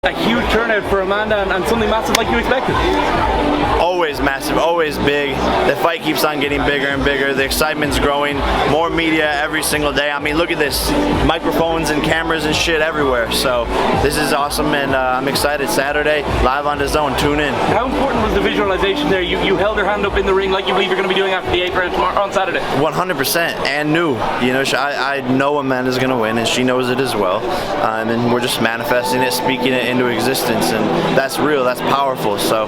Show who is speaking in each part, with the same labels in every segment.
Speaker 1: A huge turnout for Amanda and something massive like you expected.
Speaker 2: Always massive, always big. The fight keeps on getting bigger and bigger. The excitement's growing. More media every single day. I mean, look at this. Microphones and cameras and shit everywhere. So this is awesome, and I'm excited. Saturday, live on DAZN. Tune in.
Speaker 1: How important was the visualization there? You held her hand up in the ring like you believe you're going to be doing after the 8th round tomorrow on Saturday.
Speaker 2: 100%, and knew. You know, I know Amanda's going to win, and she knows it as well. And we're just manifesting it, speaking it into existence, and that's real. That's powerful. So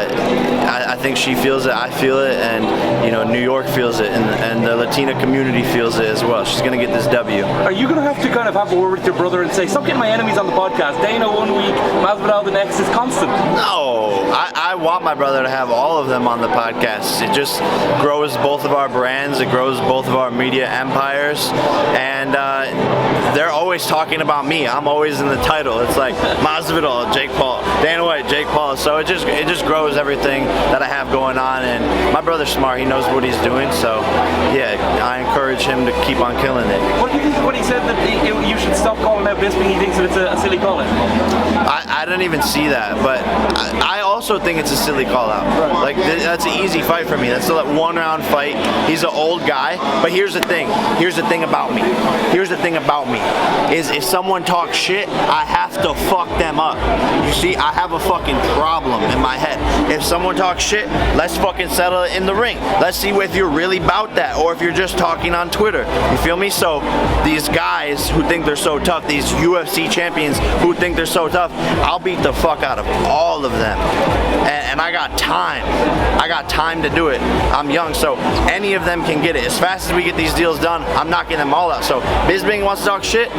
Speaker 2: I think she feels it. I feel it, and you know, New York feels it, and the Latina community feels it as well. She's going to get this W.
Speaker 1: Are you going to have to kind of have a word with your brother and say, stop getting my enemies on the podcast? Dana 1 week, Masvidal the next is constant.
Speaker 2: No, I want my brother to have all of them on the podcast. It just grows both of our brands. It grows both of our media empires, and they're always talking about me. I'm always in the title. It's like Masvidal, Jake Paul, Dana White, Jake Paul. So it just grows everything that I have going on. And my brother's smart. He knows what he's doing. So yeah, I encourage him to keep on killing it.
Speaker 1: What do you think when he said that you should stop calling out Bisping? He thinks that it's a silly call out.
Speaker 2: I didn't even see that, but I also think it's a silly call out. Like, that's an easy fight for me. That's a 1-round fight. He's an old guy, but here's the thing. Here's the thing about me. Here's the thing about me is if someone talks shit, I have to fuck them up. You see, I have a fucking problem in my head. If someone talks shit, let's fucking settle it in the ring. Let's see if you're really about that or if you're just talking on Twitter. You feel me? So these guys who think they're so tough, these UFC champions who think they're so tough, I'll beat the fuck out of all of them. And I got time. I got time to do it. I'm young, so any of them can get it. As fast as we get these deals done, I'm knocking them all out. So Bisping wants to talk shit,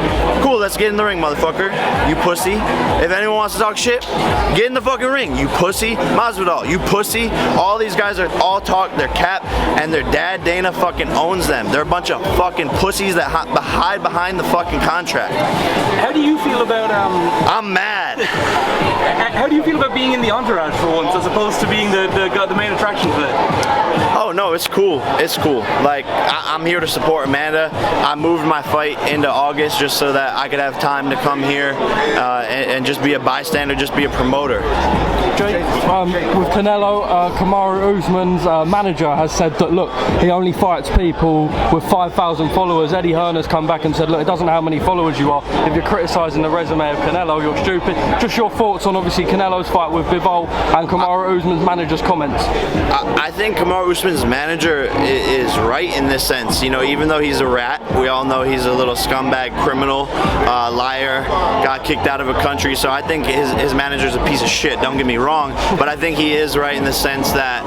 Speaker 2: cool, let's get in the ring, motherfucker. You pussy. If anyone wants to talk shit, get in the fucking ring. You pussy. Masvidal, you pussy. All these guys are all talk, they're cap, and their dad, Dana, fucking owns them. They're a bunch of fucking pussies that hide behind the fucking contract.
Speaker 1: How do you feel about
Speaker 2: I'm mad.
Speaker 1: How do you feel about being in the entourage for once, as opposed to being the main attraction for it?
Speaker 2: Oh no, it's cool. It's cool. Like, I'm here to support Amanda. I moved my fight into August just so that I could have time to come here and just be a bystander, just be a promoter.
Speaker 3: With Canelo, Kamaru Usman's manager has said that, look, he only fights people with 5,000 followers. Eddie Hearn's come back and said, look, it doesn't matter how many followers you are. If you're criticising the resume of Canelo, you're stupid. Just your thoughts on, obviously, Canelo's fight with Bivol and Kamaru Usman's manager's comments.
Speaker 2: I think Kamaru Usman's manager is right in this sense. You know, even though he's a rat, we all know he's a little scumbag criminal, liar, got kicked out of a country. So I think his manager's a piece of shit. Don't get me wrong, but I think he is right in the sense that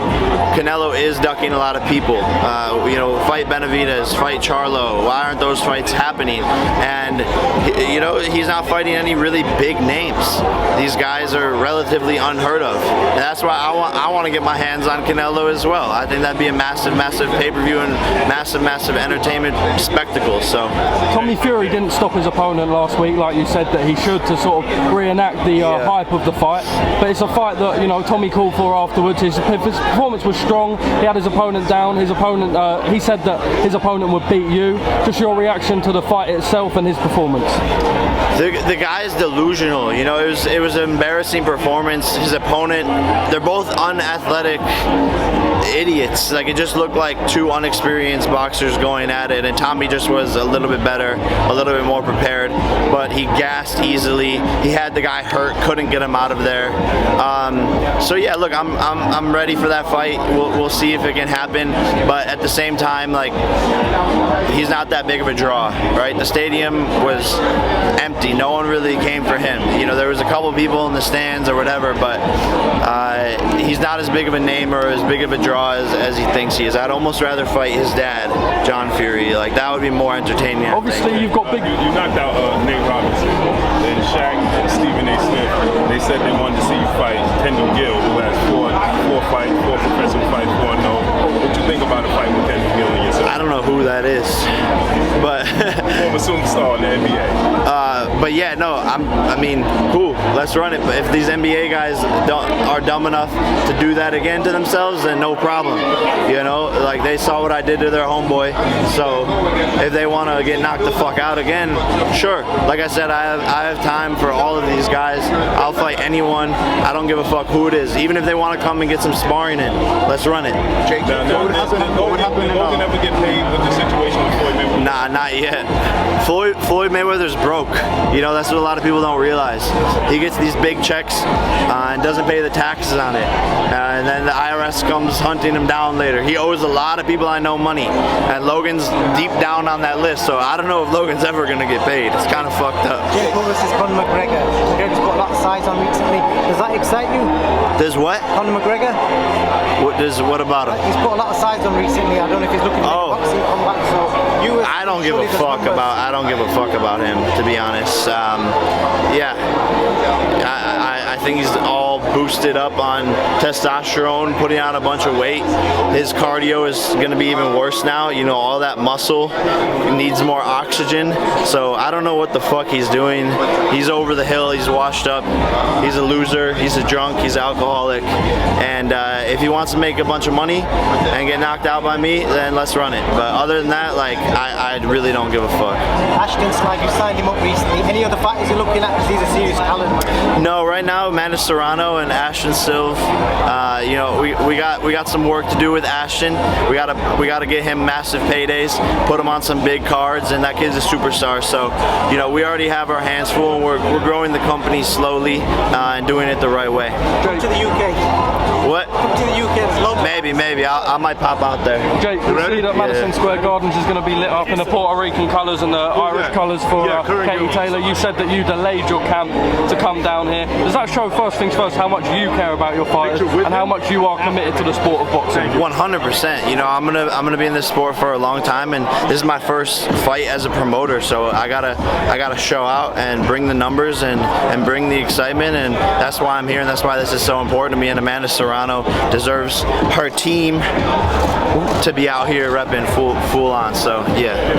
Speaker 2: Canelo is ducking a lot of people. You know, fight Benavidez, fight Charlo. Why aren't those fights happening? And you know, he's not fighting any really big names. These guys are relatively unheard of, and that's why I want to get my hands on Canelo as well. I think that'd be a massive pay-per-view and massive entertainment spectacle. So
Speaker 3: Tommy Fury didn't stop his opponent last week, like you said that he should, to sort of reenact the hype of the fight. But it's a fight that, you know, Tommy called for afterwards. His performance was strong. He had his opponent down. His opponent, he said that his opponent would beat you. Just your reaction to the fight itself and his performance.
Speaker 2: The guy's delusional. You know, it was an embarrassing performance. His opponent, they're both unathletic idiots. Like, it just looked like two unexperienced boxers going at it, and Tommy just was a little bit better, a little bit more prepared, but he gassed easily. He had the guy hurt, couldn't get him out of there. So yeah, look, I'm ready for that fight. We'll see if it can happen, but at the same time, like, he's not that big of a draw, right? The stadium was empty. No one really came for him. You know, there was a couple people in the stands or whatever, but he's not as big of a name or as big of a draw as he thinks he is. I'd almost rather fight his dad, John Fury. Like, that would be more entertaining.
Speaker 3: Obviously, you've got big.
Speaker 4: You knocked out Nate Robinson, then Shaq and Stephen A. Smith. They said they wanted to see you fight Kendall Gill, who has four professional fights, 4-0. What you think about a fight with Kevin Gill and yourself?
Speaker 2: I don't know who that is, but
Speaker 4: More of a superstar in the NBA.
Speaker 2: but yeah, no, I mean, cool. Let's run it. But if these NBA guys are dumb enough to do that again to themselves, then no problem. You know, like they saw what I did to their homeboy. So if they want to get knocked the fuck out again, sure. Like I said, I have time for all of these guys. I'll fight anyone. I don't give a fuck who it is. Even if they want to come and get some sparring in, let's run it.
Speaker 4: Now, what would happen? Did Logan ever get paid with the situation with Floyd Mayweather?
Speaker 2: Nah, not yet. Floyd Mayweather's broke. You know, that's what a lot of people don't realize. He gets these big checks and doesn't pay the taxes on it. And then the IRS comes hunting him down later. He owes a lot of people I know money. And Logan's deep down on that list, so I don't know if Logan's ever going to get paid. It's kind of fucked up.
Speaker 5: Jake Paul versus Conor McGregor. McGregor's got a lot of size on recently. Does that excite you?
Speaker 2: Does what?
Speaker 5: Conor McGregor?
Speaker 2: What about him?
Speaker 5: He's put a lot of size on recently. I don't know if he's looking to make a boxing comeback. So
Speaker 2: I don't give a fuck about him, to be honest. Yeah, I think he's all boosted up on testosterone, putting on a bunch of weight. His cardio is going to be even worse now. You know, all that muscle needs more oxygen. So I don't know what the fuck he's doing. He's over the hill. He's washed up. He's a loser. He's a drunk. He's an alcoholic. And if he wants to make a bunch of money and get knocked out by me, then let's run it. But other than that, like, I really don't give a fuck.
Speaker 5: Ashton Slide, you signed him up recently. Any other fighters you're looking at? Because he's a serious talent.
Speaker 2: No, right now, Taylor Serrano and Ashton Silv. You know, we got some work to do with Ashton. We gotta get him massive paydays, put him on some big cards, and that kid's a superstar. So, you know, we already have our hands full, and we're growing the company slowly and doing it the right way.
Speaker 5: Come to the UK.
Speaker 2: What?
Speaker 5: Come to the UK. There's loads.
Speaker 2: Maybe. I might pop out there.
Speaker 3: Jake, we see that Madison Square Gardens is going to be lit up in the Puerto Rican colours and the Irish colours for Katie Taylor. You said that you delayed your camp to come down here. Does that show, first things first, how much you care about your fighters and how much you are committed to the sport of boxing?
Speaker 2: 100%. You know, I'm gonna be in this sport for a long time, and this is my first fight as a promoter. So I gotta show out and bring the numbers and bring the excitement, and that's why I'm here, and that's why this is so important to me. And Amanda Serrano deserves her team to be out here repping full on. So yeah.